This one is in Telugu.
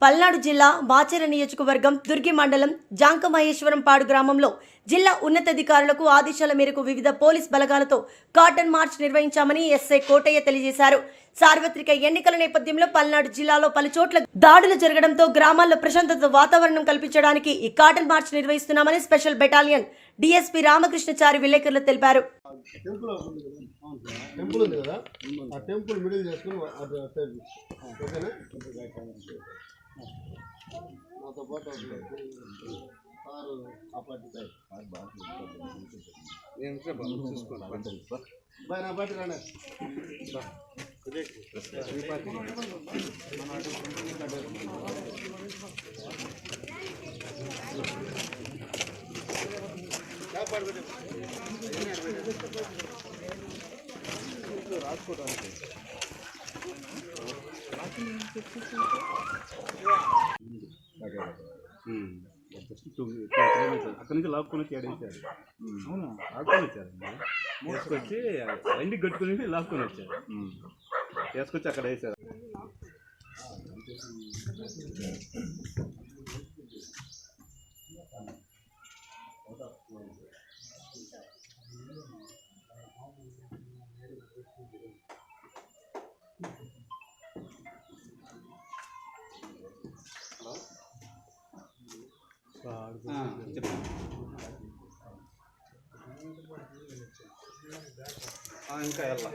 పల్నాడు జిల్లా మాచెర నియోజకవర్గం దుర్గి మండలం జాంకమహేశ్వరంపాడు గ్రామంలో జిల్లా ఉన్నతాధికారులకు ఆదేశాల మేరకు వివిధ పోలీస్ బలగాలతో కాటన్ మార్చ్ నిర్వహించామని ఎస్ఐ కోటయ్య తెలియజేశారు. సార్వత్రిక ఎన్నికల నేపథ్యంలో పల్నాడు జిల్లాలో పలుచోట్ల దాడులు జరగడంతో గ్రామాల్లో ప్రశాంతత వాతావరణం కల్పించడానికి ఈ కాటన్ మార్చ్ నిర్వహిస్తున్నామని స్పెషల్ బెటాలియన్ డిఎస్పీ రామకృష్ణచారి విలేకరులు తెలిపారు. టెంపుల్ ఉంది కదా, ఆ టెంపుల్ మిడిల్ చేసుకుని ఓకేనా. నాతో పాటు కారు ఆ పార్టీ బాయ్ నా పార్టీ రాండి. రాసుకోవడానికి అక్కడి నుంచి లాక్కొని వచ్చి ఏడేసారు. అవునా, లాక్కొని వచ్చారండి. తీసుకొచ్చి ఇంటికి కట్టుకుని లాక్కొని వచ్చారు. తీసుకొచ్చి అక్కడ వేసారు. ఇంకా వెళ్ళా